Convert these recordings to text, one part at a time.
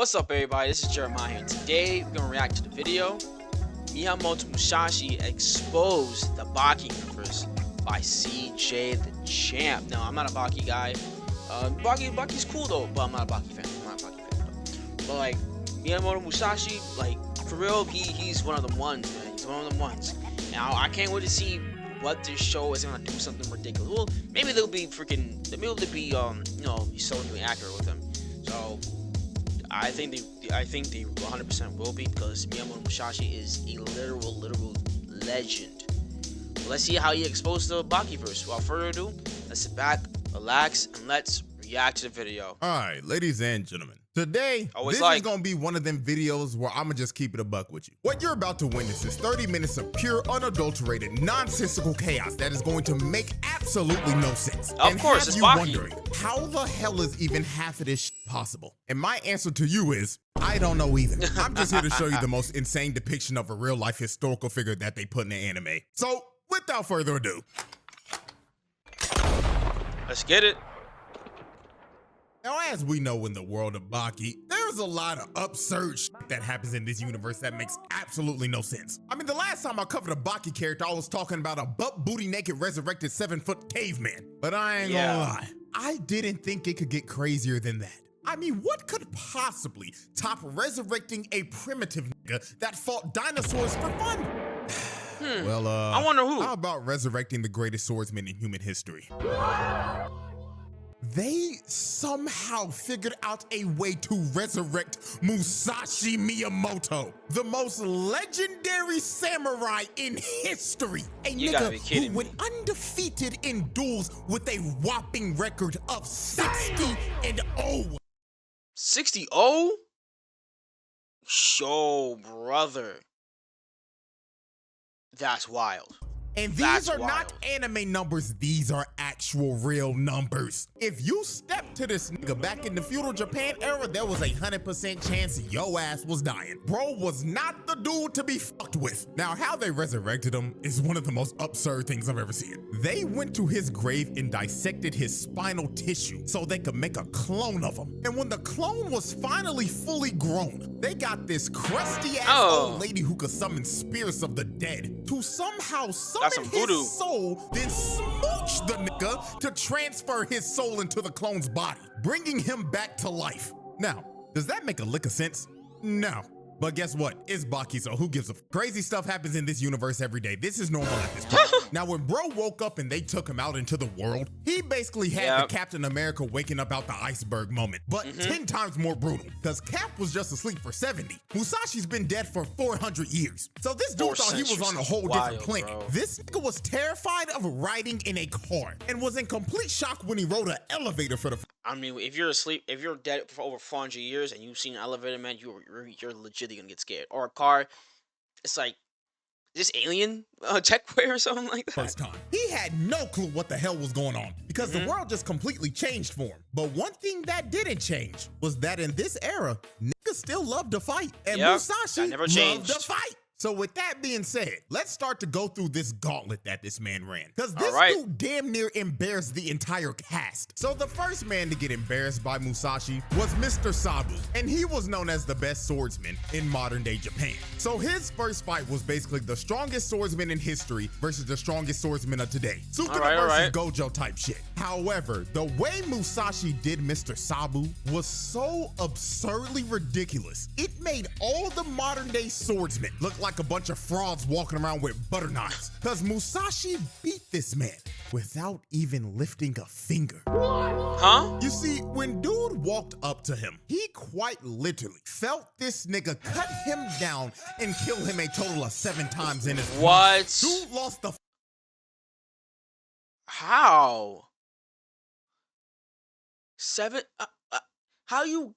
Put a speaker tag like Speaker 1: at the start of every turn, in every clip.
Speaker 1: What's up, everybody? This is Jeremiah, and today we're gonna react to the video Miyamoto Musashi exposed the BAKI-VERSE by CJ the Champ. Now, I'm not a Baki guy. Baki's cool though, but I'm not a Baki fan. But like Miyamoto Musashi, like for real, he's one of them ones, man. He's one of them ones. Now I can't wait to see what this show is gonna do something ridiculous. Well, maybe they'll be socially accurate with him. So I think they 100% will be, because Miyamoto Musashi is a literal legend. Let's see how he exposed the BAKI-VERSE. Without further ado, let's sit back, relax, and let's react to the video.
Speaker 2: Alright, ladies and gentlemen. Today, this is going to be one of them videos where I'm going to just keep it a buck with you. What you're about to witness is 30 minutes of pure, unadulterated, nonsensical chaos that is going to make absolutely no sense.
Speaker 1: Of course, it's Baki.
Speaker 2: Wondering, how the hell is even half of this possible? And my answer to you is, I don't know either. I'm just here to show you the most insane depiction of a real-life historical figure that they put in the anime. So, without further ado,
Speaker 1: let's get it.
Speaker 2: Now, as we know in the world of Baki, there's a lot of absurd shit that happens in this universe that makes absolutely no sense. I mean, the last time I covered a Baki character, I was talking about a butt-booty-naked resurrected 7-foot caveman. But I ain't gonna lie, I didn't think it could get crazier than that. I mean, what could possibly top resurrecting a primitive nigga that fought dinosaurs for fun? Well,
Speaker 1: I wonder who.
Speaker 2: How about resurrecting the greatest swordsman in human history? They somehow figured out a way to resurrect Musashi Miyamoto, the most legendary samurai in history. A nigga who went undefeated in duels with a whopping record of 60-0.
Speaker 1: 60-0? Show, brother. That's wild.
Speaker 2: And these are not anime numbers, these are actual real numbers. If you step to this nigga back in the feudal Japan era, there was 100% chance yo ass was dying. Bro was not the dude to be fucked with. Now, how they resurrected him is one of the most absurd things I've ever seen. They went to his grave and dissected his spinal tissue so they could make a clone of him. And when the clone was finally fully grown, they got this crusty ass old lady who could summon spirits of the dead to somehow summon his soul, then smooch the nigga to transfer his soul into the clone's body, bringing him back to life. Now, does that make a lick of sense? No. But guess what? It's Baki, so who gives a f? Crazy stuff happens in this universe every day. This is normal at this point. Now, when bro woke up and they took him out into the world, he basically had the Captain America waking up out the iceberg moment, but 10 times more brutal, because Cap was just asleep for 70. Musashi's been dead for 400 years. So this dude thought he was on a whole different planet. Bro. This nigga was terrified of riding in a car and was in complete shock when he rode an elevator for the
Speaker 1: I mean, if you're asleep, if you're dead for over 400 years and you've seen an elevator, man, you're legitimately gonna get scared. Or a car, it's like this alien techware or something like that.
Speaker 2: First time. He had no clue what the hell was going on, because the world just completely changed for him. But one thing that didn't change was that in this era, niggas still loved to fight. And Musashi loved to fight. So with that being said, let's start to go through this gauntlet that this man ran, because this dude damn near embarrassed the entire cast. So the first man to get embarrassed by Musashi was Mr. Sabu, and he was known as the best swordsman in modern day Japan. So his first fight was basically the strongest swordsman in history versus the strongest swordsman of today. Sukuna versus Gojo type shit. However, the way Musashi did Mr. Sabu was so absurdly ridiculous. It made all the modern day swordsmen look like a bunch of frauds walking around with butter knives, because Musashi beat this man without even lifting a finger.
Speaker 1: Huh?
Speaker 2: You see, when dude walked up to him, he quite literally felt this nigga cut him down and kill him a total of 7 times in his
Speaker 1: mind.
Speaker 2: Dude lost the
Speaker 1: How? 7 how you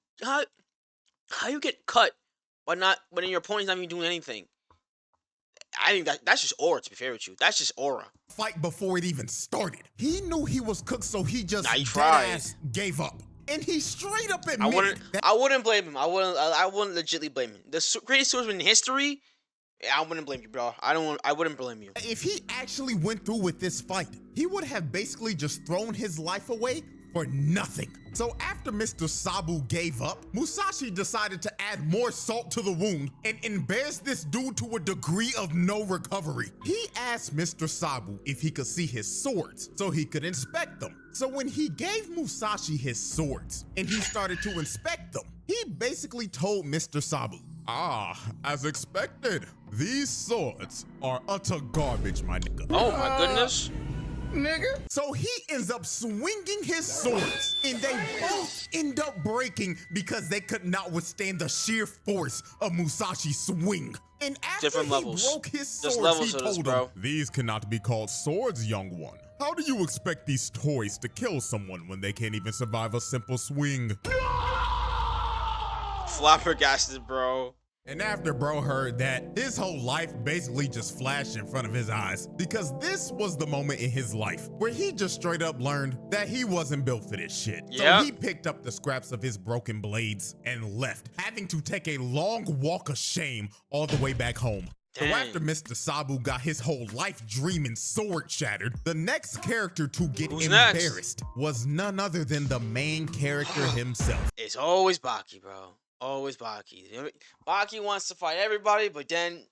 Speaker 1: get cut but when your opponent's not even doing anything? I think that's just aura, to be fair with you. That's just aura.
Speaker 2: Fight before it even started. He knew he was cooked, so he just gave up. And he straight up admitted
Speaker 1: I wouldn't blame him. I wouldn't legitly blame him. The greatest swordsman in history, I wouldn't blame you, bro. I wouldn't blame you.
Speaker 2: If he actually went through with this fight, he would have basically just thrown his life away for nothing. So after Mr. Sabu gave up, Musashi decided to add more salt to the wound and embarrass this dude to a degree of no recovery. He asked Mr. Sabu if he could see his swords so he could inspect them. So when he gave Musashi his swords and he started to inspect them, he basically told Mr. Sabu, as expected, these swords are utter garbage, my nigga.
Speaker 1: Oh my goodness.
Speaker 2: Nigga. So he ends up swinging his swords, and they both end up breaking because they could not withstand the sheer force of Musashi's swing. And after
Speaker 1: Different levels.
Speaker 2: broke his
Speaker 1: There's
Speaker 2: swords,
Speaker 1: levels
Speaker 2: he
Speaker 1: to this,
Speaker 2: told
Speaker 1: bro.
Speaker 2: him, "These cannot be called swords, young one. How do you expect these toys to kill someone when they can't even survive a simple swing?"
Speaker 1: Flabbergasted, bro.
Speaker 2: And after bro heard that, his whole life basically just flashed in front of his eyes, because this was the moment in his life where he just straight up learned that he wasn't built for this shit.
Speaker 1: Yep.
Speaker 2: So he picked up the scraps of his broken blades and left, having to take a long walk of shame all the way back home.
Speaker 1: Dang.
Speaker 2: So after Mr. Sabu got his whole life dream and sword shattered, the next character to get embarrassed was none other than the main character himself.
Speaker 1: It's always Baki, bro. Always Baki. Baki wants to fight everybody, but then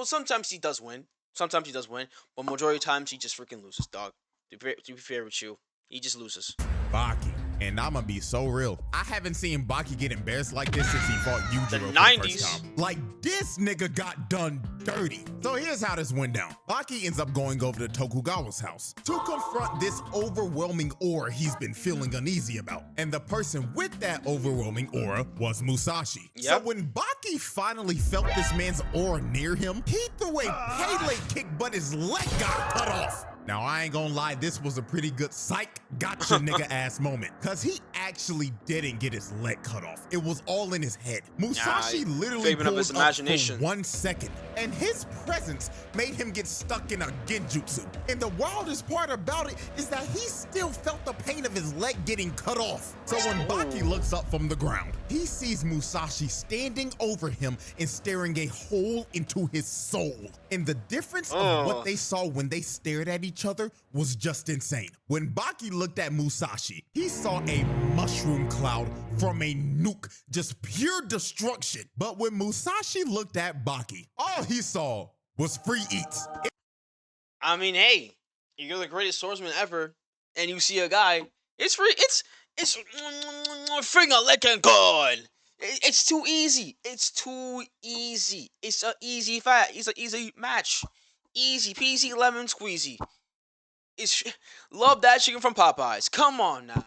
Speaker 1: sometimes he does win. Sometimes he does win, but majority of times he just freaking loses, dog. To be fair with you, he just loses.
Speaker 2: Baki. And I'ma be so real, I haven't seen Baki get embarrassed like this since he fought Yujiro
Speaker 1: The
Speaker 2: for the
Speaker 1: 90s.
Speaker 2: first time. Like, this nigga got done dirty. So here's how this went down. Baki ends up going over to Tokugawa's house to confront this overwhelming aura he's been feeling uneasy about. And the person with that overwhelming aura was Musashi.
Speaker 1: Yep.
Speaker 2: So when Baki finally felt this man's aura near him, he threw a Pele kick, but his leg got cut off. Now, I ain't gonna lie, this was a pretty good psych gotcha nigga ass moment, cause he actually didn't get his leg cut off. It was all in his head. Musashi literally pulled
Speaker 1: his
Speaker 2: up
Speaker 1: imagination.
Speaker 2: for 1 second, and his presence made him get stuck in a genjutsu. And the wildest part about it is that he still felt the pain of his leg getting cut off. So when Baki looks up from the ground, he sees Musashi standing over him and staring a hole into his soul. And the difference of what they saw when they stared at each other was just insane. When Baki looked at Musashi, he saw a mushroom cloud from a nuke, just pure destruction. But when Musashi looked at Baki, all he saw was free eats.
Speaker 1: I mean, hey, you're the greatest swordsman ever, and you see a guy, it's free, it's finger licking good. It's too easy. It's too easy. It's an easy fight. It's an easy match. Easy peasy lemon squeezy. Love that chicken from Popeyes. Come on now.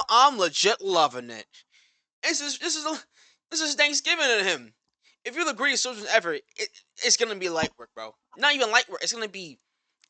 Speaker 1: I'm legit loving it. This is Thanksgiving to him. If you're the greatest swordsman ever, it's gonna be light work, bro. Not even light work. It's gonna be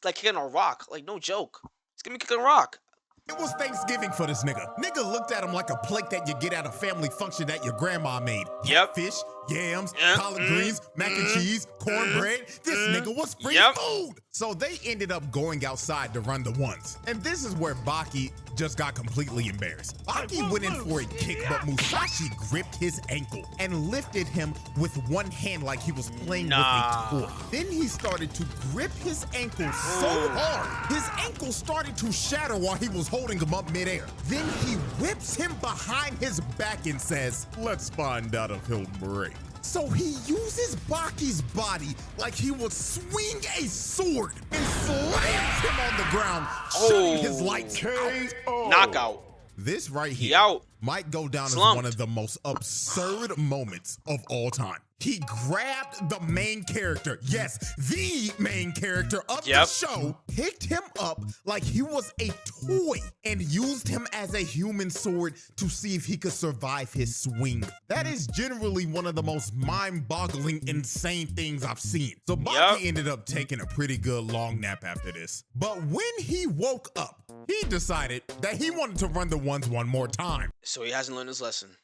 Speaker 1: like kicking a rock. Like, no joke. It's gonna be kicking a rock.
Speaker 2: It was Thanksgiving for this nigga. Nigga looked at him like a plate that you get at a family function that your grandma made.
Speaker 1: Yep.
Speaker 2: Fish, yams, collard greens, mac and cheese, cornbread. This nigga was free food. So they ended up going outside to run the ones. And this is where Baki just got completely embarrassed. Baki went in for a kick, but Musashi gripped his ankle and lifted him with one hand like he was playing with a toy. Then he started to grip his ankle so hard, his ankle started to shatter while he was holding him up midair. Then he whips him behind his back and says, "Let's find out if he'll break." So he uses Baki's body like he would swing a sword and slams him on the ground, shutting his lights out.
Speaker 1: Knockout.
Speaker 2: This right here
Speaker 1: He out.
Speaker 2: might go down as
Speaker 1: Slumped.
Speaker 2: one of the most absurd moments of all time. He grabbed the main character, yes, the main character of the show, picked him up like he was a toy, and used him as a human sword to see if he could survive his swing. That is generally one of the most mind-boggling, insane things I've seen. So Baki ended up taking a pretty good long nap after this. But when he woke up, he decided that he wanted to run the ones one more time.
Speaker 1: So he hasn't learned his lesson.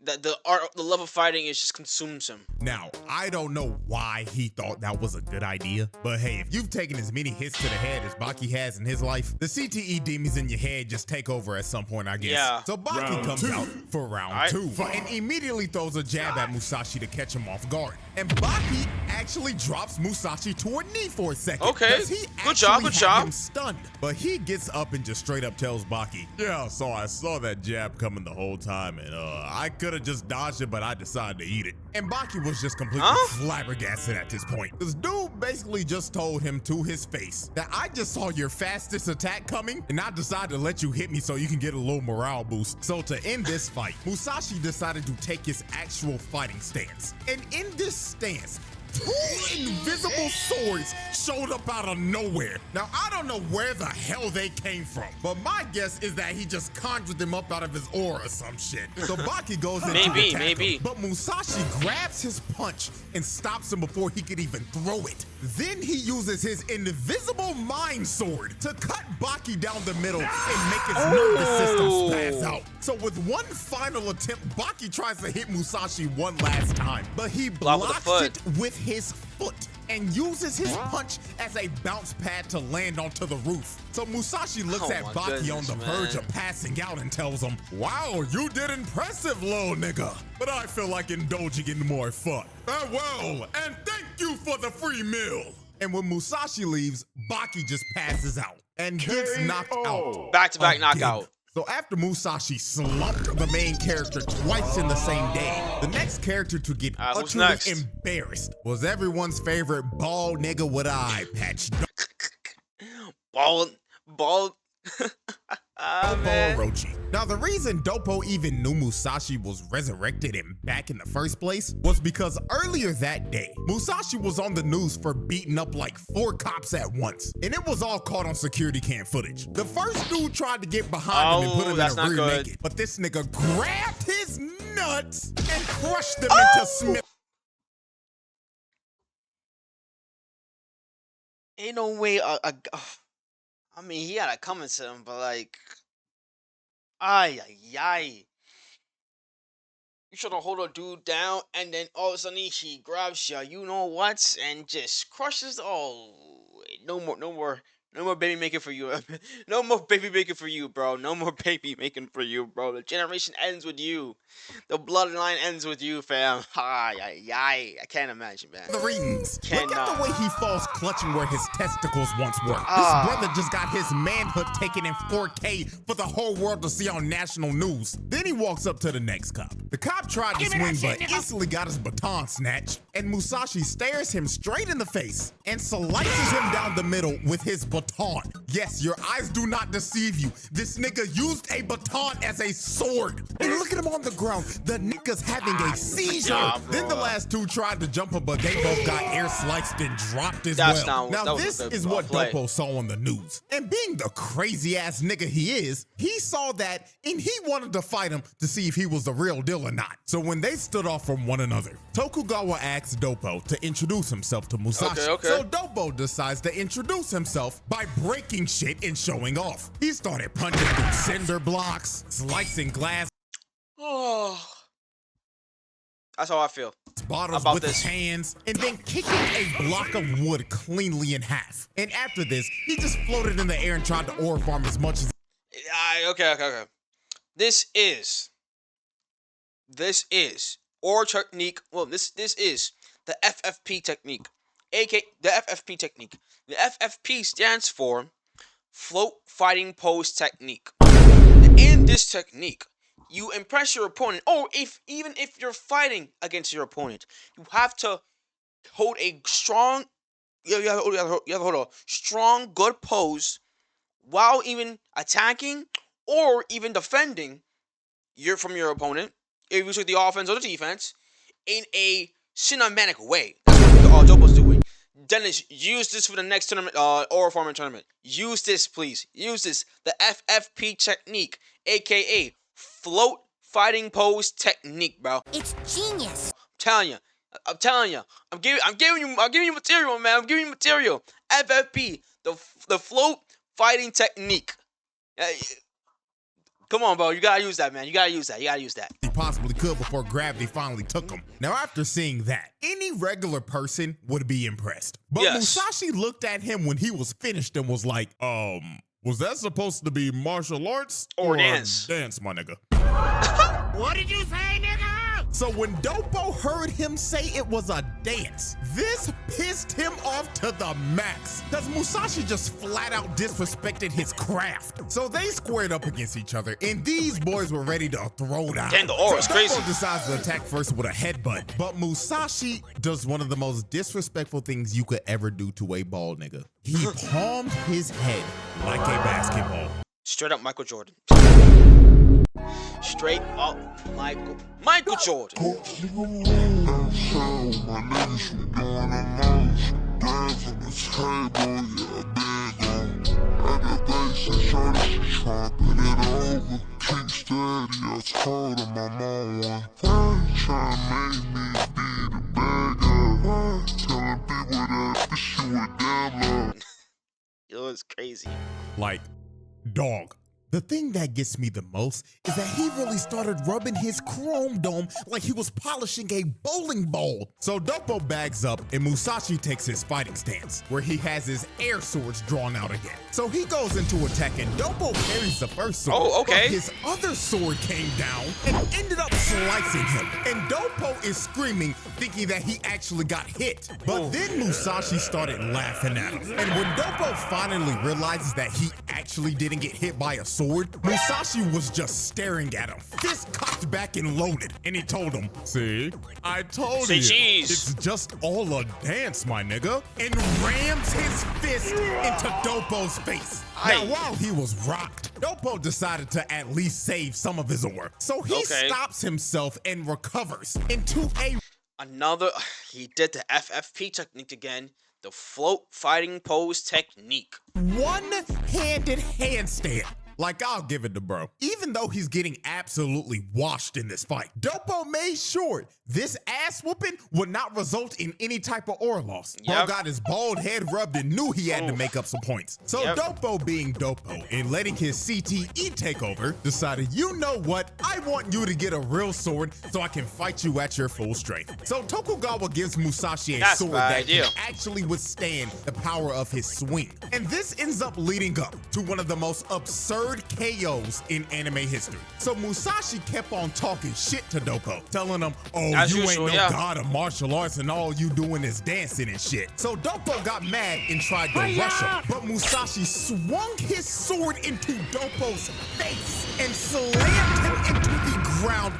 Speaker 1: the art, the love of fighting, is just consumes him.
Speaker 2: Now, I don't know why he thought that was a good idea, but hey, if you've taken as many hits to the head as Baki has in his life, the CTE demons in your head just take over at some point, I guess.
Speaker 1: Yeah.
Speaker 2: So Baki comes out for round 2 and immediately throws a jab at Musashi to catch him off guard. And Baki actually drops Musashi to a knee for a second.
Speaker 1: Okay, good job.
Speaker 2: Him stunned, but he gets up and just straight up tells Baki, yeah, so I saw that jab coming the whole time, and I could have just dodged it, but I decided to eat it. And Baki was just completely flabbergasted at this point. This dude basically just told him to his face that I just saw your fastest attack coming, and I decided to let you hit me so you can get a little morale boost. So to end this fight, Musashi decided to take his actual fighting stance. And in this stance, 2 invisible swords showed up out of nowhere. Now, I don't know where the hell they came from, but my guess is that he just conjured them up out of his aura or some shit. So Baki goes in to attack him, but Musashi grabs his punch and stops him before he could even throw it. Then he uses his invisible mind sword to cut Baki down the middle and make his nervous system spaz out. So with one final attempt, Baki tries to hit Musashi one last time, but he blocks it with his foot and uses his punch as a bounce pad to land onto the roof. So Musashi looks at Baki on the verge of passing out and tells him, wow, you did impressive, little nigga, but I feel like indulging in more fun. Farewell, and thank you for the free meal. And when Musashi leaves, Baki just passes out and gets knocked out.
Speaker 1: Back-to-back knockout.
Speaker 2: So after Musashi slumped the main character twice in the same day, the next character to get utterly embarrassed was everyone's favorite bald nigga with an eye patch.
Speaker 1: Bald.
Speaker 2: Orochi. Now, the reason Doppo even knew Musashi was resurrected and back in the first place was because earlier that day, Musashi was on the news for beating up like 4 cops at once, and it was all caught on security cam footage. The first dude tried to get behind him and put him in a rear naked, but this nigga grabbed his nuts and crushed them into smithereens.
Speaker 1: Ain't no way I mean, he had it coming to him, but like, ay. You should have hold a dude down, and then all of a sudden he grabs you know what, and just crushes. Oh, no more baby making for you. No more baby making for you, bro. No more baby making for you, bro. The generation ends with you. The bloodline ends with you, fam. I can't imagine, man.
Speaker 2: The readings. Look at the way he falls clutching where his testicles once were. This brother just got his manhood taken in 4K for the whole world to see on national news. Then he walks up to the next cop. The cop tried to swing, but instantly got his baton snatched, and Musashi stares him straight in the face and slices him down the middle with his baton. Yes, your eyes do not deceive you. This nigga used a baton as a sword. And look at him on the ground. The nigga's having a seizure. Then the last 2 tried to jump him, but they both got air sliced and dropped as well. Now this is what Doppo saw on the news. And being the crazy ass nigga he is, he saw that and he wanted to fight him to see if he was the real deal or not. So when they stood off from one another, Tokugawa asked Doppo to introduce himself to Musashi. So Doppo decides to introduce himself by breaking shit and showing off. He started punching through cinder blocks, slicing glass.
Speaker 1: Oh, that's how I feel.
Speaker 2: Bottles with his hands, and then kicking a block of wood cleanly in half. And after this, he just floated in the air and tried to ore farm as much as.
Speaker 1: Okay. This is ore technique. Well, this is the FFP technique, aka the FFP technique. The FFP stands for float fighting pose technique. In this technique, you impress your opponent, or even if you're fighting against your opponent, you have to hold a strong, you have to hold a strong, good pose while even attacking or even defending from your opponent, if you took the offense or the defense, in a cinematic way. That's what Doppo's doing. Dennis, use this for the next tournament, or forming tournament. Use this, please. Use this. The FFP technique, aka float fighting pose technique, bro.
Speaker 3: It's genius.
Speaker 1: I'm telling you. I'm giving you material, man. I'm giving you material. FFP, the float fighting technique. Come on, bro. You gotta use that, man. You gotta use that. You gotta use that.
Speaker 2: He possibly could before gravity finally took him. Now, after seeing that, any regular person would be impressed. But Musashi looked at him when he was finished and was like, was that supposed to be martial arts
Speaker 1: or dance?
Speaker 2: Dance, my nigga.
Speaker 3: What did you say, nigga?
Speaker 2: So when Doppo heard him say it was a dance, this pissed him off to the max. Cause Musashi just flat out disrespected his craft. So they squared up against each other, and these boys were ready to throw down.
Speaker 1: Damn, the aura is crazy.
Speaker 2: Doppo decides to attack first with a headbutt, but Musashi does one of the most disrespectful things you could ever do to a bald nigga. He palmed his head like a basketball.
Speaker 1: Straight up Michael Jordan. Straight up Michael Jordan. It was crazy.
Speaker 2: Like, dog. The thing that gets me the most is that he really started rubbing his chrome dome like he was polishing a bowling ball. So Doppo bags up and Musashi takes his fighting stance, where he has his air swords drawn out again. So he goes into attack and Doppo parries the first sword.
Speaker 1: Oh, okay.
Speaker 2: But his other sword came down and ended up slicing him. And Doppo is screaming, thinking that he actually got hit. But then Musashi started laughing at him. And when Doppo finally realizes that he actually didn't get hit by a sword, Musashi was just staring at him, fist cocked back and loaded. And he told him, see, I told you, it's just all a dance, my nigga. And rams his fist into Doppo's face. Now, while he was rocked, Doppo decided to at least save some of his aura. So he stops himself and recovers into
Speaker 1: he did the FFP technique again. The float fighting pose technique.
Speaker 2: One-handed handstand. Like, I'll give it to bro. Even though he's getting absolutely washed in this fight, Doppo made sure this ass whooping would not result in any type of aura loss. Bro got his bald head rubbed and knew he had to make up some points. So Doppo being Doppo and letting his CTE take over, decided, you know what? I want you to get a real sword so I can fight you at your full strength. So Tokugawa gives Musashi a sword that can actually withstand the power of his swing. And this ends up leading up to one of the most absurd KOs in anime history. So Musashi kept on talking shit to Doppo, telling him, oh, you ain't no god of martial arts and all you doing is dancing and shit. So Doppo got mad and tried to rush him, but Musashi swung his sword into Doppo's face and slammed him into the ground,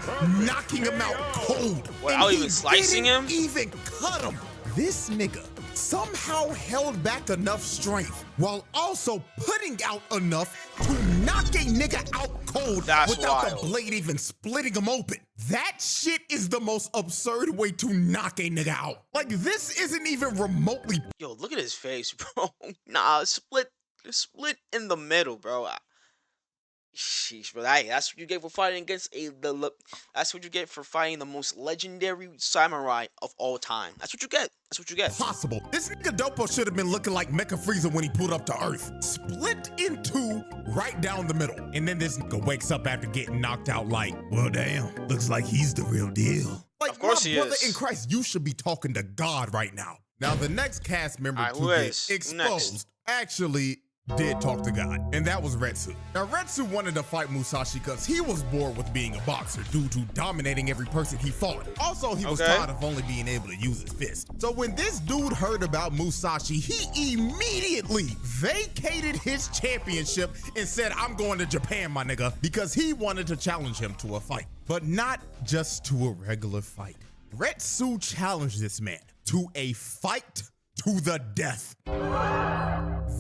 Speaker 2: knocking him out cold.
Speaker 1: Without even slicing him?
Speaker 2: Even cut him. This nigga somehow held back enough strength while also putting out enough to knock a nigga out cold without the blade even splitting him open. That shit is the most absurd way to knock a nigga out. Like, this isn't even remotely.
Speaker 1: Yo, look at his face, bro. Nah, split in the middle, bro. Sheesh, bro. That's what you get for fighting against that's what you get for fighting the most legendary samurai of all time. That's what you get. That's what you get.
Speaker 2: Possible. This nigga Doppo should have been looking like Mecha Frieza when he pulled up to Earth. Split in two, right down the middle. And then this nigga wakes up after getting knocked out like, well, damn, looks like he's the real deal. Like,
Speaker 1: of course he is.
Speaker 2: Brother in Christ, you should be talking to God right now. Now, the next cast member to get exposed actually did talk to God, and that was Retsu. Now, Retsu wanted to fight Musashi because he was bored with being a boxer due to dominating every person he fought. Also, he was tired of only being able to use his fist. So when this dude heard about Musashi, he immediately vacated his championship and said, I'm going to Japan, my nigga, because he wanted to challenge him to a fight. But not just to a regular fight. Retsu challenged this man to a fight to the death.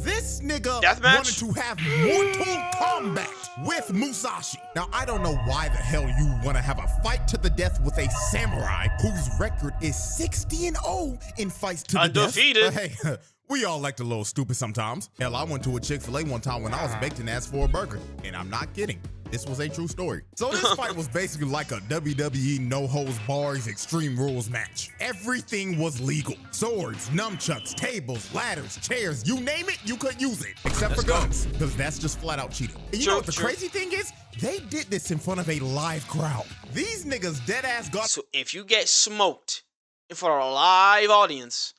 Speaker 2: This nigga wanted to have Mortal Kombat with Musashi. Now, I don't know why the hell you want to have a fight to the death with a samurai whose record is 60-0 in fights to the death. But hey, we all like a little stupid sometimes. Hell, I went to a Chick-fil-A one time when I was baked and asked for a burger. And I'm not kidding. This was a true story. So this fight was basically like a WWE no-holds-bars Extreme Rules match. Everything was legal. Swords, nunchucks, tables, ladders, chairs, you name it, you could use it. Except for guns, because that's just flat out cheating. And you know what the crazy thing is? They did this in front of a live crowd. These niggas dead ass got.
Speaker 1: So if you get smoked in front of a live audience,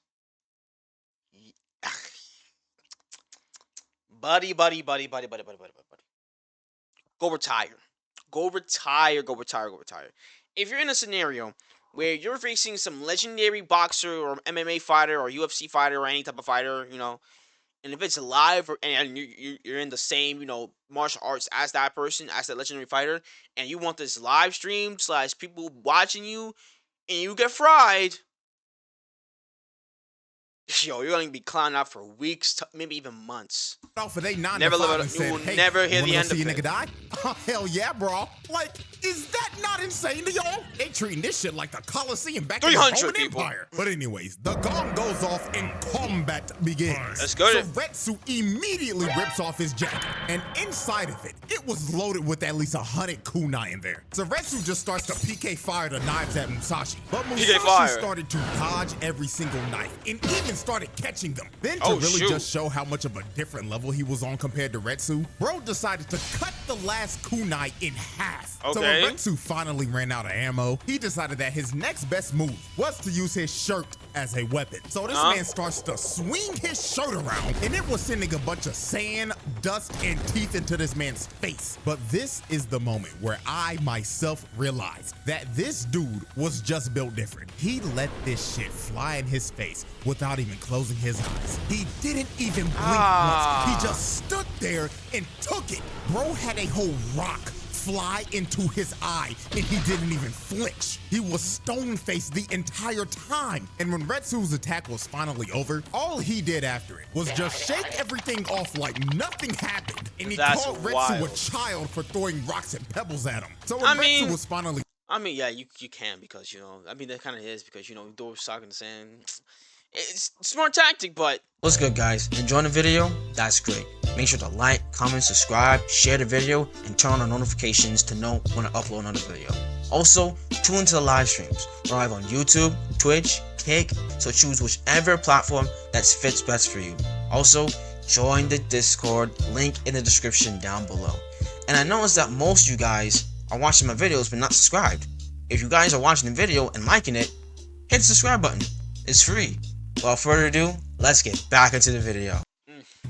Speaker 1: buddy, go retire. Go retire. If you're in a scenario where you're facing some legendary boxer or MMA fighter or UFC fighter or any type of fighter, and if it's live and you're in the same, martial arts as that person, as that legendary fighter, and you want this live stream / people watching you, and you get fried, yo, you're gonna be clowning out for weeks, maybe even months.
Speaker 2: For they 9
Speaker 1: Never
Speaker 2: to 5
Speaker 1: live it.
Speaker 2: and
Speaker 1: You
Speaker 2: said,
Speaker 1: will
Speaker 2: hey,
Speaker 1: never hear the
Speaker 2: wanna
Speaker 1: end
Speaker 2: see
Speaker 1: of
Speaker 2: a
Speaker 1: it.
Speaker 2: nigga die? Oh, hell yeah, bro. Like, is that not insane to y'all? They treating this shit like the Coliseum back in the
Speaker 1: 300
Speaker 2: Roman
Speaker 1: people.
Speaker 2: Empire. But anyways, the gong goes off and combat begins.
Speaker 1: Let's go.
Speaker 2: So Retsu immediately rips off his jacket, and inside of it, it was loaded with at least 100 kunai in there. So Retsu just starts to PK fire the knives at Musashi. But Musashi started to dodge every single knife and even started catching them. Then to really just show how much of a different level he was on compared to Retsu, bro decided to cut the last kunai in half.
Speaker 1: Okay.
Speaker 2: So when Retsu finally ran out of ammo, he decided that his next best move was to use his shirt as a weapon. So this man starts to swing his shirt around, and it was sending a bunch of sand, dust, and teeth into this man's face. But this is the moment where I myself realized that this dude was just built different. He let this shit fly in his face without even closing his eyes. He didn't even blink once. He just stood there and took it. Bro had a whole rock fly into his eye, and he didn't even flinch. He was stone-faced the entire time. And when Retsu's attack was finally over, all he did after it was just shake everything off like nothing happened. And he called Retsu a child for throwing rocks and pebbles at him. So when Retsu was finally...
Speaker 1: yeah, you can because, that kind of is because, you throw sock in the sand. It's a smart tactic, but... What's good, guys? Enjoying the video? That's great. Make sure to like, comment, subscribe, share the video, and turn on the notifications to know when I upload another video. Also, tune into the live streams. We're live on YouTube, Twitch, Kick, so choose whichever platform that fits best for you. Also, join the Discord, link in the description down below. And I noticed that most of you guys are watching my videos but not subscribed. If you guys are watching the video and liking it, hit the subscribe button. It's free. Without further ado, let's get back into the video.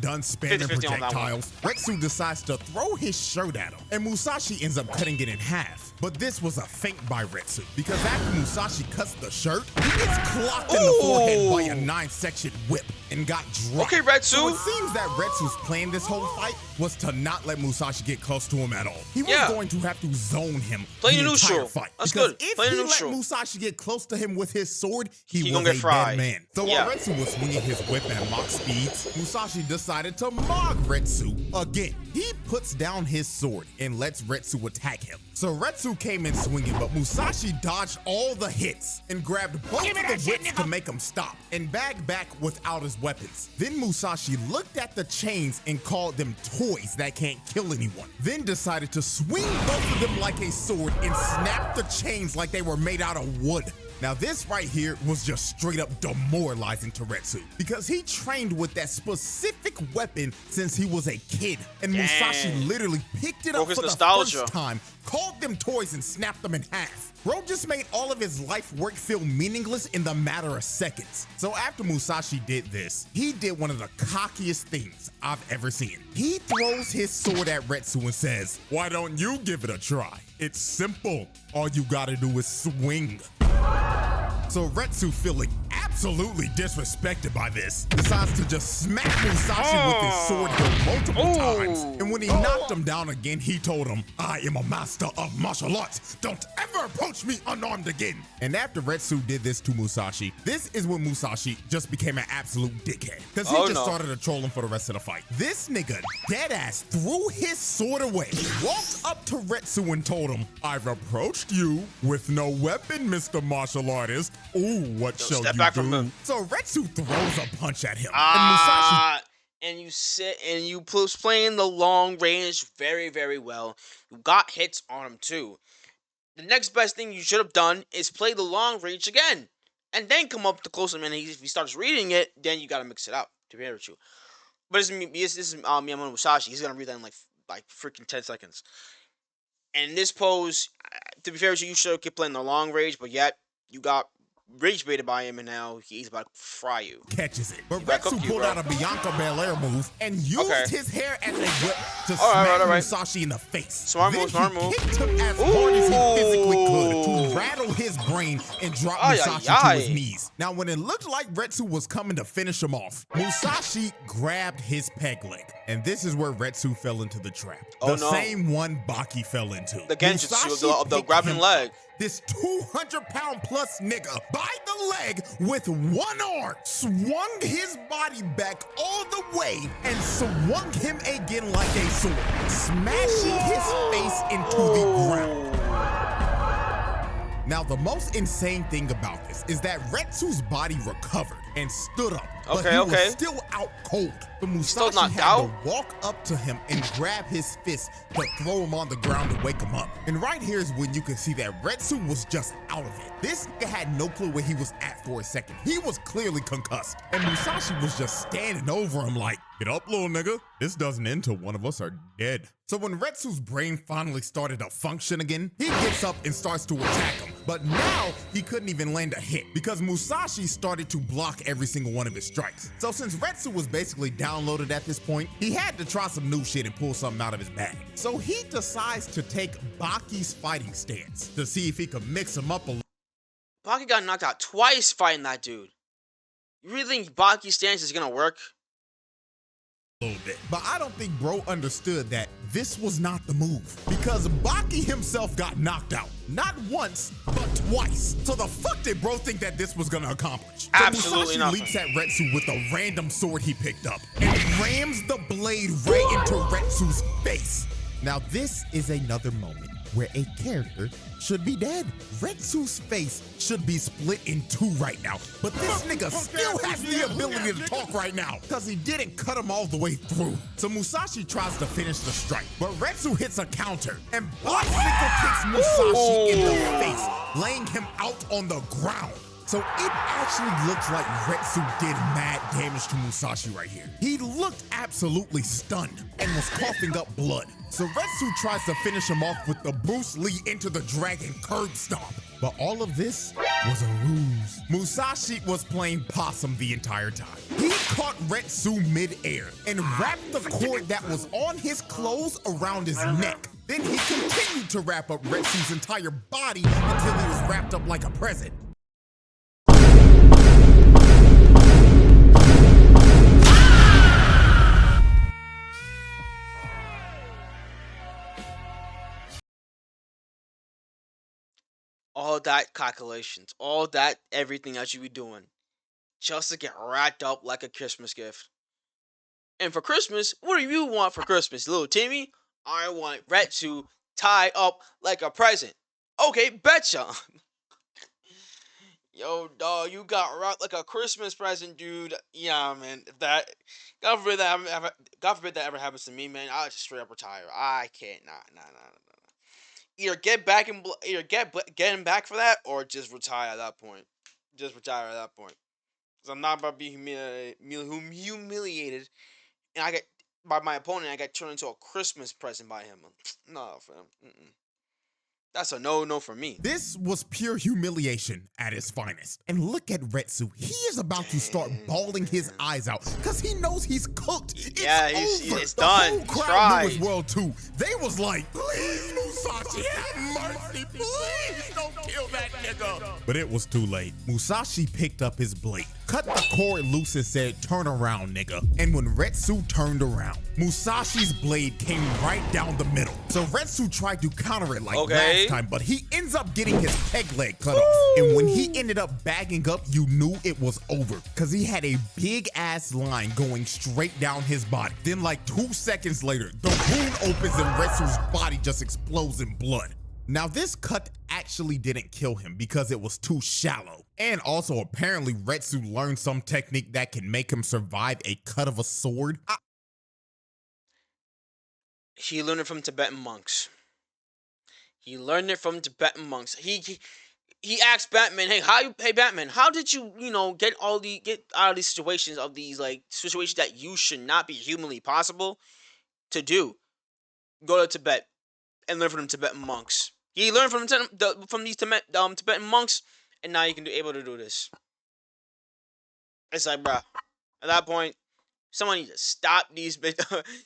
Speaker 2: Done spamming projectiles, Retsu decides to throw his shirt at him, and Musashi ends up cutting it in half. But this was a feint by Retsu, because after Musashi cuts the shirt, he gets clocked in the forehead by a 9-section whip and got dropped.
Speaker 1: Okay, Retsu.
Speaker 2: So it seems that Retsu's plan this whole fight was to not let Musashi get close to him at all. He was going to have to zone him the entire fight.
Speaker 1: That's
Speaker 2: because
Speaker 1: good.
Speaker 2: If he let Musashi get close to him with his sword, he was a dead man. So while Retsu was swinging his whip at mock speeds, Musashi decided to mock Retsu again. He puts down his sword and lets Retsu attack him. So Retsu came in swinging, but Musashi dodged all the hits and grabbed both of the whips to make him stop and bagged back without his weapons. Then Musashi looked at the chains and called them toys that can't kill anyone. Then decided to swing both of them like a sword and snap the chains like they were made out of wood. Now this right here was just straight up demoralizing to Retsu because he trained with that specific weapon since he was a kid. And Musashi literally picked it up for the first time, called them toys and snapped them in half. Bro just made all of his life work feel meaningless in the matter of seconds. So after Musashi did this, he did one of the cockiest things I've ever seen. He throws his sword at Retsu and says, "Why don't you give it a try? It's simple. All you gotta do is swing." So Retsu, feeling absolutely disrespected by this, decides to just smack Musashi with his sword hilt multiple times. And when he knocked him down again, he told him, "I am a master of martial arts. Don't ever approach me unarmed again." And after Retsu did this to Musashi, this is when Musashi just became an absolute dickhead. Because he just started to troll him for the rest of the fight. This nigga deadass threw his sword away, walked up to Retsu and told him, "I've approached you with no weapon, Mr. Martial Artist. Ooh, what shall you do?" So Retsu throws a punch at him. And Musashi...
Speaker 1: And you was playing the long range very, very well. You got hits on him too. The next best thing you should have done is play the long range again. And then come up to close him, and if he starts reading it, then you gotta mix it up, to be honest with you. But this is Miyamoto Musashi. He's gonna read that in like freaking 10 seconds. And in this pose, to be fair with you, you should keep playing the long range, but yet you got rage baited by him, and now he's about to fry you.
Speaker 2: Catches it. But
Speaker 1: Back up
Speaker 2: Retsu
Speaker 1: you,
Speaker 2: pulled
Speaker 1: bro.
Speaker 2: out a Bianca Belair move and used his hair as a whip to
Speaker 1: Alright,
Speaker 2: smack
Speaker 1: alright.
Speaker 2: Musashi in the face.
Speaker 1: Smart
Speaker 2: Then
Speaker 1: move, smart
Speaker 2: he
Speaker 1: move.
Speaker 2: kicked him as hard as he physically could to rattle his brain and drop Musashi to his knees. Now, when it looked like Retsu was coming to finish him off, Musashi grabbed his peg leg. And this is where Retsu fell into the trap. The same one Baki fell into.
Speaker 1: The genjutsu of the grabbing leg.
Speaker 2: This 200-pound plus nigga by the leg with one arm swung his body back all the way and swung him again like a sword, smashing his face into the ground. Now, the most insane thing about this is that Retsu's body recovered and stood up, but he was still out cold. The Musashi had to walk up to him and grab his fist to throw him on the ground to wake him up. And right here is when you can see that Retsu was just out of it. This nigga had no clue where he was at for a second. He was clearly concussed. And Musashi was just standing over him like, "Get up, little nigga. This doesn't end till one of us are dead." So when Retsu's brain finally started to function again, he gets up and starts to attack him. But now he couldn't even land a hit because Musashi started to block every single one of his strikes. So since Retsu was basically downloaded at this point, he had to try some new shit and pull something out of his bag. So he decides to take Baki's fighting stance to see if he could mix him up a little.
Speaker 1: Baki got knocked out twice fighting that dude. You really think Baki's stance is gonna work?
Speaker 2: Bit. But I don't think bro understood that this was not the move because Baki himself got knocked out. Not once, but twice. So the fuck did bro think that this was gonna accomplish?
Speaker 1: Absolutely
Speaker 2: Musashi leaps at Retsu with a random sword he picked up and rams the blade right into Retsu's face. Now this is another moment where a character should be dead. Retsu's face should be split in two right now, but this nigga still has the ability to talk right now because he didn't cut him all the way through. So Musashi tries to finish the strike, but Retsu hits a counter and bicycle kicks Musashi in the face, laying him out on the ground. So it actually looks like Retsu did mad damage to Musashi right here. He looked absolutely stunned and was coughing up blood. So Retsu tries to finish him off with the Bruce Lee into the dragon curb stomp. But all of this was a ruse. Musashi was playing possum the entire time. He caught Retsu mid-air and wrapped the cord that was on his clothes around his neck. Then he continued to wrap up Retsu's entire body until he was wrapped up like a present.
Speaker 1: All that calculations, all that everything that you be doing, just to get wrapped up like a Christmas gift. And for Christmas, what do you want for Christmas, little Timmy? I want Retsu tied up like a present. Okay, betcha. Yo, dog, you got wrapped like a Christmas present, dude. Yeah, man. God forbid that ever happens to me, man. I'll just straight up retire. I can't. Nah. Either get him back for that, or just retire at that point. Just retire at that point. Because I'm not about to be humiliated, and I get by my opponent. I got turned into a Christmas present by him. No, fam. That's a no for me.
Speaker 2: This was pure humiliation at its finest. And look at Retsu. He is about to start bawling his eyes out because he knows he's cooked. It's over.
Speaker 1: It's done.
Speaker 2: The whole crowd knew as well too. They was like, "Please, Musashi, have mercy. Please don't kill that nigga." But it was too late. Musashi picked up his blade, cut the cord loose and said, "Turn around, nigga." And when Retsu turned around, Musashi's blade came right down the middle. So Retsu tried to counter it like last time, but he ends up getting his peg leg cut off. And when he ended up bagging up, you knew it was over because he had a big ass line going straight down his body. Then like 2 seconds later, the wound opens and Retsu's body just explodes in blood. Now this cut actually didn't kill him because it was too shallow. And also apparently Retsu learned some technique that can make him survive a cut of a sword.
Speaker 1: He learned it from Tibetan monks. He learned it from Tibetan monks. He asked Batman, "Hey Batman, how did you, get out of these situations situations that you should not be humanly possible to do? Go to Tibet and learn from the Tibetan monks. He learned from these Tibetan monks, and now you can be able to do this. It's like, bruh, at that point, someone needs to stop these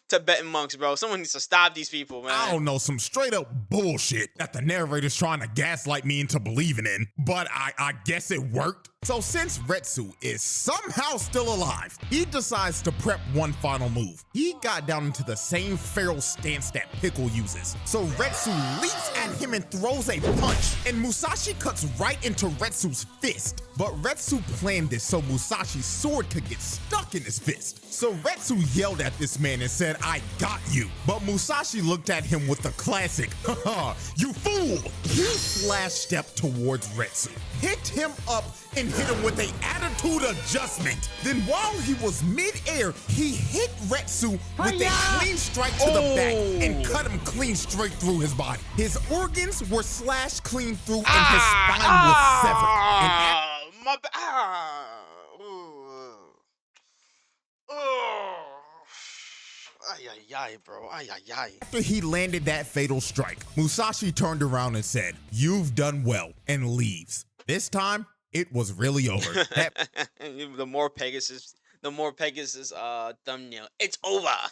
Speaker 1: Tibetan monks, bro. Someone needs to stop these people, man.
Speaker 2: I don't know, some straight up bullshit that the narrator's trying to gaslight me into believing in, but I guess it worked. So since Retsu is somehow still alive, he decides to prep one final move. He got down into the same feral stance that Pickle uses. So Retsu leaps at him and throws a punch, and Musashi cuts right into Retsu's fist. But Retsu planned this so Musashi's sword could get stuck in his fist. So Retsu yelled at this man and said, "I got you." But Musashi looked at him with the classic, "Haha, you fool!" He flash stepped towards Retsu, picked him up, and hit him with an attitude adjustment. Then while he was mid-air, he hit Retsu with a clean strike to the back and cut him clean straight through his body. His organs were slashed clean through and his spine was severed.
Speaker 1: Bro.
Speaker 2: After he landed that fatal strike, Musashi turned around and said, "You've done well," and leaves. This time, it was really over.
Speaker 1: the more Pegasus thumbnail. It's over.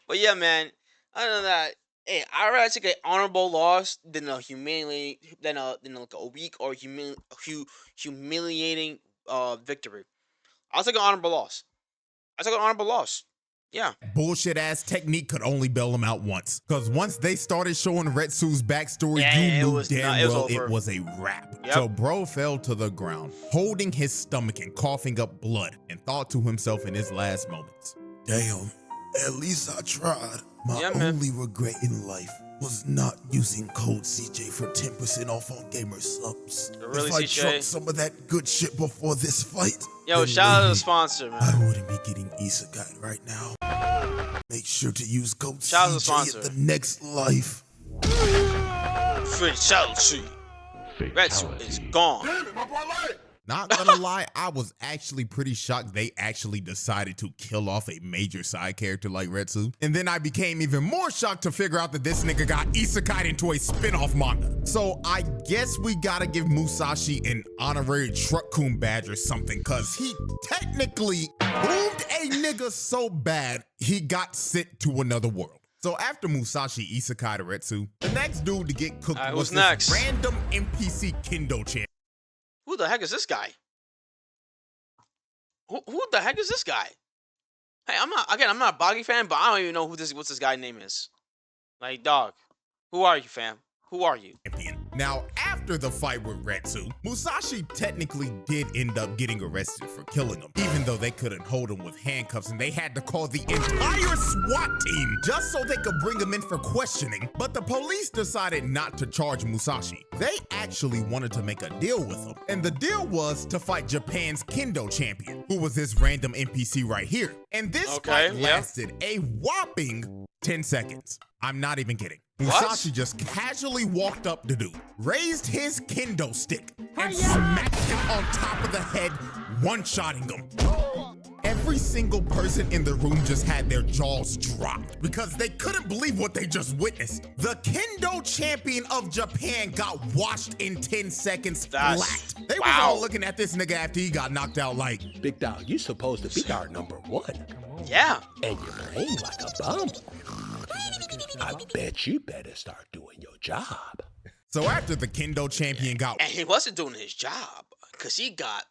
Speaker 1: But yeah, man. Other than that, hey, I'd rather take an honorable loss than a like a weak or humiliating victory. I'll take an honorable loss. Yeah.
Speaker 2: Bullshit ass technique could only bail him out once. Because once they started showing Retsu's backstory, you knew damn well it was a wrap.
Speaker 1: Yep.
Speaker 2: So bro fell to the ground, holding his stomach and coughing up blood, and thought to himself in his last moments,
Speaker 4: "Damn, at least I tried. My only regret in life was not using code CJ for 10% off on gamer subs.
Speaker 1: Really,
Speaker 4: if I
Speaker 1: CJ?
Speaker 4: chucked some of that good shit before this fight,
Speaker 1: Yo, shout out to the sponsor, man.
Speaker 4: I wouldn't be getting isekai right now. Make sure to use code
Speaker 1: Shout out to the
Speaker 4: CJ
Speaker 1: sponsor.
Speaker 4: at the next life."
Speaker 1: Fatality. Retsu is gone.
Speaker 2: not gonna lie, I was actually pretty shocked they actually decided to kill off a major side character like Retsu. And then I became even more shocked to figure out that this nigga got isekai'd into a spin-off manga. So I guess we gotta give Musashi an honorary Truck-kun badge or something, cause he technically boomed a nigga so bad, he got sent to another world. So after Musashi isekai'd Retsu, the next dude to get cooked was this random NPC Kendo champ.
Speaker 1: Who the heck is this guy? Who the heck is this guy? Hey, I'm not a BAKI fan, but I don't even know what's this guy's name is. Like, dog, who are you, fam? Who are you?
Speaker 2: Now, after the fight with Retsu, Musashi technically did end up getting arrested for killing him, even though they couldn't hold him with handcuffs and they had to call the entire SWAT team just so they could bring him in for questioning. But the police decided not to charge Musashi. They actually wanted to make a deal with him. And the deal was to fight Japan's Kendo champion, who was this random NPC right here. And this fight lasted a whopping 10 seconds. I'm not even kidding. Musashi just casually walked up to dude, raised his kendo stick, and smacked him on top of the head, one-shotting him. Every single person in the room just had their jaws dropped because they couldn't believe what they just witnessed. The Kendo champion of Japan got washed in 10 seconds flat. They was all looking at this nigga after he got knocked out like,
Speaker 5: "Big dog, you supposed to be our number one.
Speaker 1: Yeah.
Speaker 5: And you're playing like a bum. I bet you better start doing your job."
Speaker 2: So after the Kendo champion got
Speaker 1: and he wasn't doing his job because he got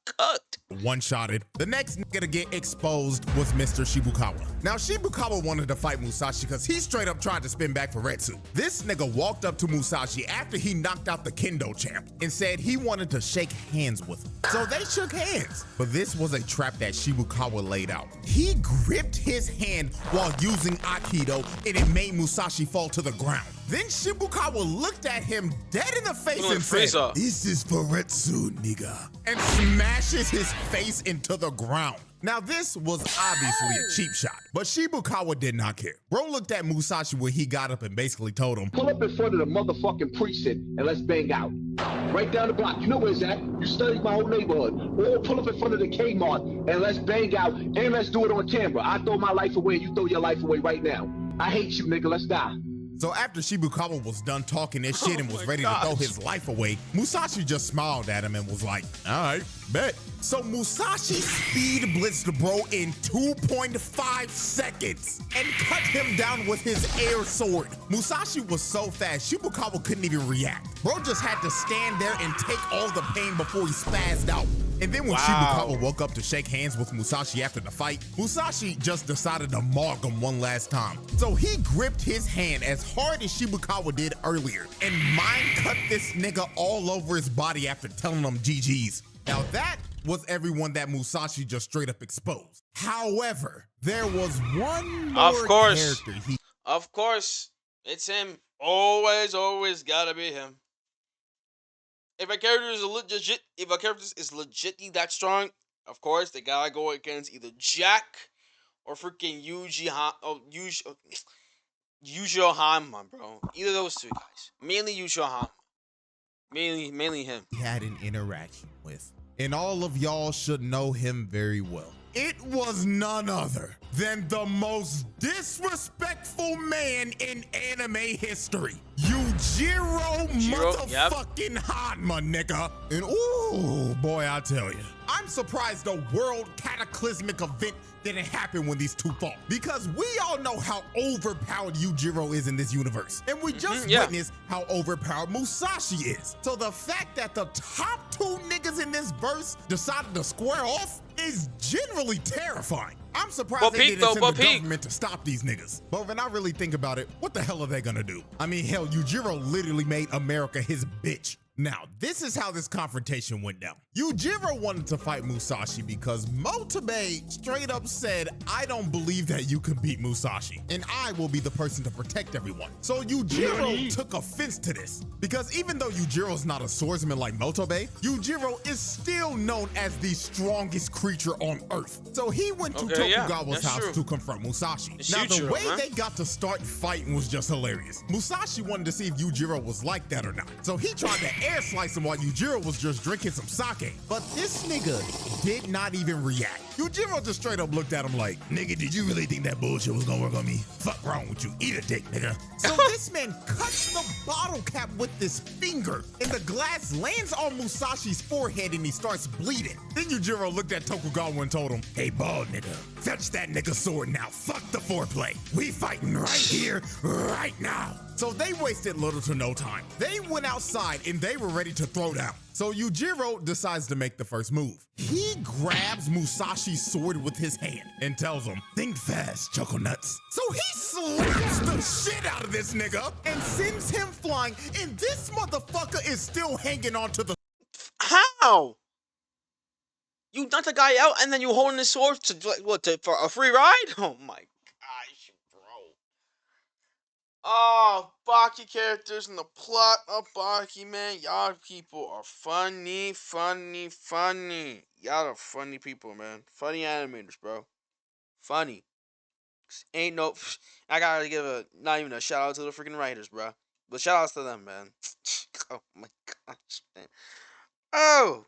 Speaker 1: cooked.
Speaker 2: One-shotted, the next nigga to get exposed was Mr. Shibukawa. Now Shibukawa wanted to fight Musashi because he straight up tried to spin back for Retsu. This nigga walked up to Musashi after he knocked out the Kendo champ and said he wanted to shake hands with him. So they shook hands, but this was a trap that Shibukawa laid out. He gripped his hand while using Aikido and it made Musashi fall to the ground. Then Shibukawa looked at him dead in the face and said,
Speaker 4: "This is for Retsu, nigga,"
Speaker 2: and smashes his face into the ground. Now this was obviously a cheap shot, but Shibukawa did not care. Bro looked at Musashi when he got up and basically told him,
Speaker 6: "Pull up in front of the motherfucking precinct and let's bang out. Right down the block. You know where it's at. You studied my whole neighborhood. Or pull up in front of the Kmart and let's bang out and let's do it on camera. I throw my life away and you throw your life away right now." I hate you, nigga. Let's die.
Speaker 2: So after Shibukawa was done talking this shit and was ready to throw his life away, Musashi just smiled at him and was like, all right, bet. So Musashi speed blitzed bro in 2.5 seconds and cut him down with his air sword. Musashi was so fast, Shibukawa couldn't even react. Bro just had to stand there and take all the pain before he spazzed out. And then when Shibukawa woke up to shake hands with Musashi after the fight, Musashi just decided to mog him one last time. So he gripped his hand as hard as Shibukawa did earlier and mind cut this nigga all over his body after telling him GG's. Now that was everyone that Musashi just straight up exposed. However, there was one more character
Speaker 1: Of course, it's him. Always gotta be him. If a character is legitly that strong, of course they gotta go against either Jack or freaking Yuji Hanma, bro. Either of those two guys. Mainly Yuji Hanma. Mainly him.
Speaker 2: He had an interaction with, and all of y'all should know him very well. It was none other than the most disrespectful man in anime history. Yujiro motherfucking Hanma, nigga. And ooh, boy, I tell you, I'm surprised the world cataclysmic event didn't happen when these two fought, because we all know how overpowered Yujiro is in this universe, and we just witnessed how overpowered Musashi is. So the fact that the top two niggas in this verse decided to square off is generally terrifying. I'm surprised they didn't send the government to stop these niggas. But when I really think about it, what the hell are they gonna do? I mean, hell, Yujiro literally made America his bitch. Now, this is how this confrontation went down. Yujiro wanted to fight Musashi because Motobe straight up said, I don't believe that you can beat Musashi, and I will be the person to protect everyone. So Yujiro took offense to this, because even though Yujiro's not a swordsman like Motobe, Yujiro is still known as the strongest creature on Earth. So he went to Tokugawa's house to confront Musashi. Now, the way they got to start fighting was just hilarious. Musashi wanted to see if Yujiro was like that or not. So he tried to air slice him while Yujiro was just drinking some sake. But this nigga did not even react. Yujiro just straight up looked at him like, nigga, did you really think that bullshit was gonna work on me? Fuck wrong with you? Eat a dick, nigga. So this man cuts the bottle cap with his finger, and the glass lands on Musashi's forehead and he starts bleeding. Then Yujiro looked at Tokugawa and told him, hey, bald nigga, fetch that nigga sword now. Fuck the foreplay. We fighting right here, right now. So they wasted little to no time. They went outside and they were ready to throw down. So Yujiro decides to make the first move. He grabs Musashi's sword with his hand and tells him, think fast, Choco Nuts. So he slaps the shit out of this nigga and sends him flying, and this motherfucker is still hanging on to the—
Speaker 1: How? You knocked the guy out and then you holding his sword for a free ride? Oh my gosh, bro. Oh, Baki characters in the plot of Baki, man. Y'all people are funny. Y'all are funny people, man. Funny animators, bro. Funny. Ain't no... I gotta give not even a shout out to the freaking writers, bro. But shout outs to them, man. Oh my gosh, man. Oh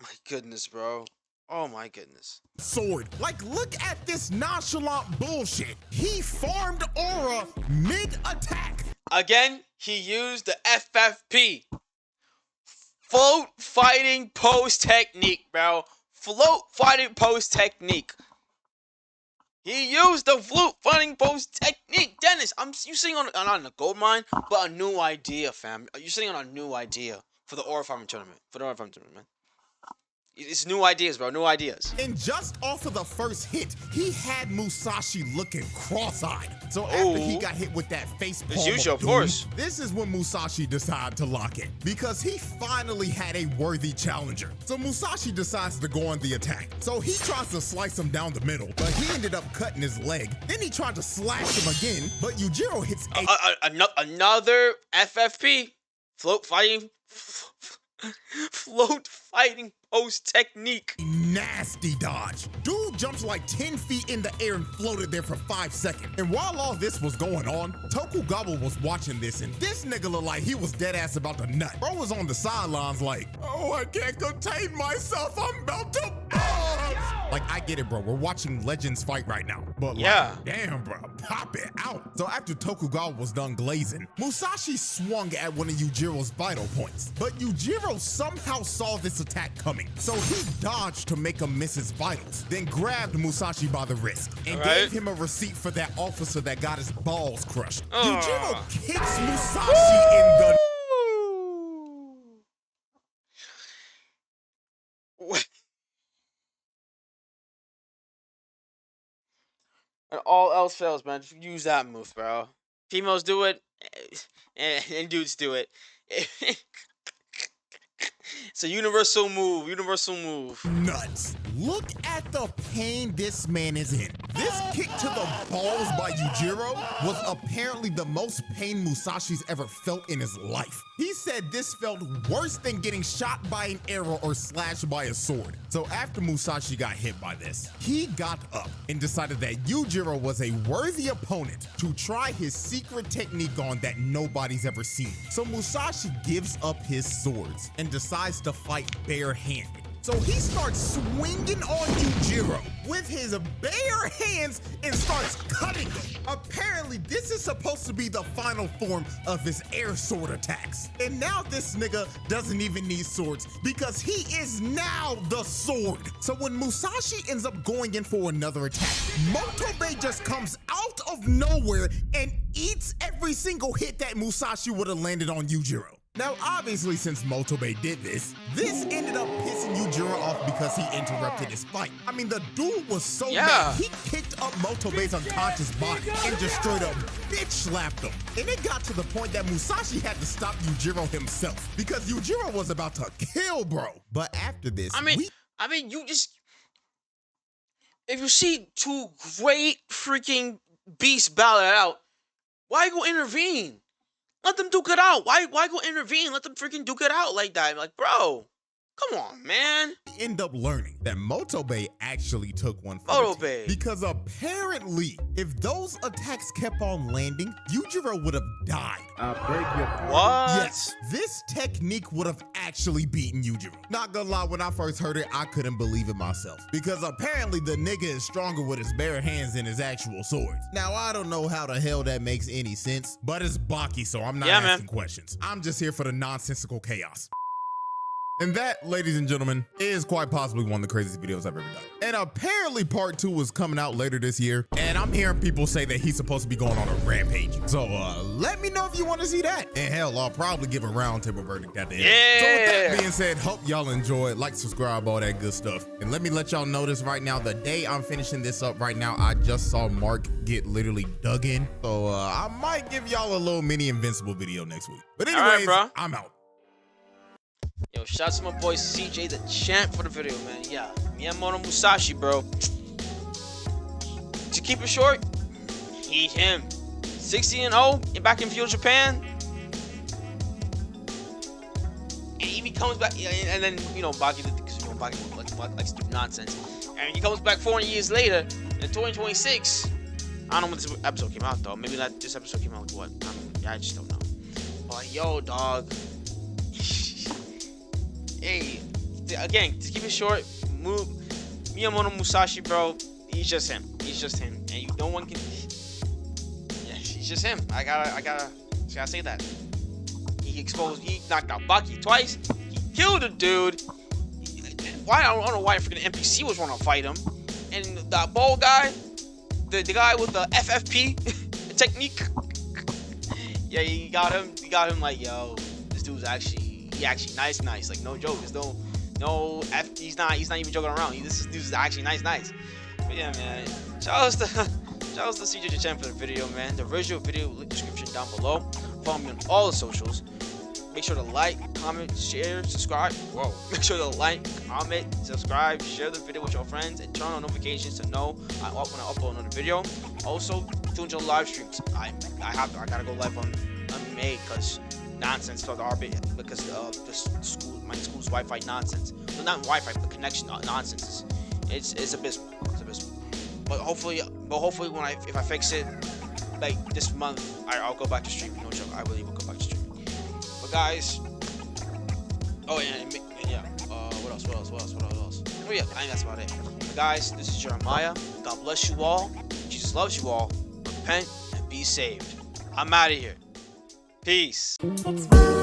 Speaker 1: my goodness, bro. Oh my goodness.
Speaker 2: Sword. Like, look at this nonchalant bullshit. He farmed aura mid-attack.
Speaker 1: Again, he used the FFP. Float fighting pose technique, bro. Float fighting pose technique. He used the float fighting pose technique. Dennis, you sitting on not a gold mine, but a new idea, fam. You're sitting on a new idea for the aura farming tournament. Man. It's new ideas, bro. New ideas.
Speaker 2: And just off of the first hit, he had Musashi looking cross-eyed. So after he got hit with that face palm of course, this is when Musashi decided to lock in, because he finally had a worthy challenger. So Musashi decides to go on the attack. So he tries to slice him down the middle, but he ended up cutting his leg. Then he tried to slash him again, but Yujiro hits
Speaker 1: another FFP. Float fighting pose technique.
Speaker 2: Nasty dodge. Dude jumps like 10 feet in the air and floated there for 5 seconds. And while all this was going on, Tokugawa was watching this, and this nigga looked like he was dead ass about to nut. Bro was on the sidelines like, oh, I can't contain myself. I'm about to bust. Like, I get it, bro. We're watching legends fight right now. But
Speaker 1: yeah,
Speaker 2: like, damn, bro, pop it out. So after Tokugawa was done glazing, Musashi swung at one of Yujiro's vital points. But Yujiro somehow saw this attack coming. So he dodged to make him miss his vitals, then grabbed Musashi by the wrist and gave him a receipt for that officer that got his balls crushed. Yujiro kicks Musashi in the...
Speaker 1: And all else fails, man. Just use that move, bro. Females do it, and dudes do it. It's a universal move. Universal move.
Speaker 2: Nuts. Look at the pain this man is in. This kick to the balls by Yujiro was apparently the most pain Musashi's ever felt in his life. He said this felt worse than getting shot by an arrow or slashed by a sword. So after Musashi got hit by this, he got up and decided that Yujiro was a worthy opponent to try his secret technique on that nobody's ever seen. So Musashi gives up his swords and decides to fight barehanded. So he starts swinging on Yujiro with his bare hands and starts cutting him. Apparently, this is supposed to be the final form of his air sword attacks. And now this nigga doesn't even need swords because he is now the sword. So when Musashi ends up going in for another attack, Motobe just comes out of nowhere and eats every single hit that Musashi would have landed on Yujiro. Now, obviously, since Motobe did this ended up pissing Yujiro off because he interrupted his fight. I mean, the dude was so mad, he kicked up Motobe's unconscious body and just straight up bitch slapped him. And it got to the point that Musashi had to stop Yujiro himself because Yujiro was about to kill bro. But after this,
Speaker 1: I mean, you just... If you see two great freaking beasts battle it out, why go intervene? Let them duke it out. Why go intervene? Let them freaking duke it out like that. Like, bro, come on, man.
Speaker 2: End up learning that Motobe actually took one for
Speaker 1: Motobe.
Speaker 2: Because apparently, if those attacks kept on landing, Yujiro would have died.
Speaker 6: I beg your pardon.
Speaker 1: What?
Speaker 2: Yes, this technique would have actually beaten Yujiro. Not gonna lie, when I first heard it, I couldn't believe it myself. Because apparently the nigga is stronger with his bare hands than his actual swords. Now, I don't know how the hell that makes any sense, but it's Baki, so I'm not asking questions. I'm just here for the nonsensical chaos. And that, ladies and gentlemen, is quite possibly one of the craziest videos I've ever done. And apparently part 2 is coming out later this year. And I'm hearing people say that he's supposed to be going on a rampage. So let me know if you want to see that. And hell, I'll probably give a roundtable verdict at the end. So with that being said, hope y'all enjoy it. Like, subscribe, all that good stuff. And let me let y'all know this right now. The day I'm finishing this up right now, I just saw Mark get literally dug in. So I might give y'all a little mini Invincible video next week. But anyways,
Speaker 1: bro.
Speaker 2: I'm out.
Speaker 1: Yo, shout out to my boy CJ the Champ for the video, man. Yeah, Miyamoto Musashi, bro. To keep it short, he's him. 60-0 and back in feudal Japan. And he comes back, and then, you know, Baki, because, you know, Baki likes to do nonsense. And he comes back 400 years later in 2026. I don't know when this episode came out, though. Maybe this episode came out with what? I just don't know. But, yo, dog. Hey, again, to keep it short, Miyamoto Musashi, bro, he's just him. He's just him, and no one can. Yeah, he's just him. I gotta say that. He knocked out Baki twice. He killed a dude. I don't know why freaking NPC was wanting to fight him. And the bald guy, the guy with the FFP technique. Yeah, he got him like, yo, this dude's actually nice, like no joke. There's he's not even joking around. This dude's actually nice. But yeah, man, shout out to CJ the Champ for the video, man. The original video link description down below. Follow me on all the socials. Make sure to like, comment, share, subscribe. Whoa! Make sure to like, comment, subscribe, share the video with your friends, and turn on notifications to know when I upload another video. Also, tune into live streams. I gotta go live on May because nonsense for the orbit because my school's Wi-Fi nonsense. Well, not Wi-Fi, but connection nonsense. It's abysmal. It's abysmal. But hopefully if I fix it, like this month, I'll go back to streaming. No joke, I really will go back to streaming. But guys, oh yeah, yeah. What else? Oh yeah, I think that's about it. But guys, this is Jeremiah. God bless you all. Jesus loves you all. Repent and be saved. I'm out of here. Peace.
Speaker 7: It's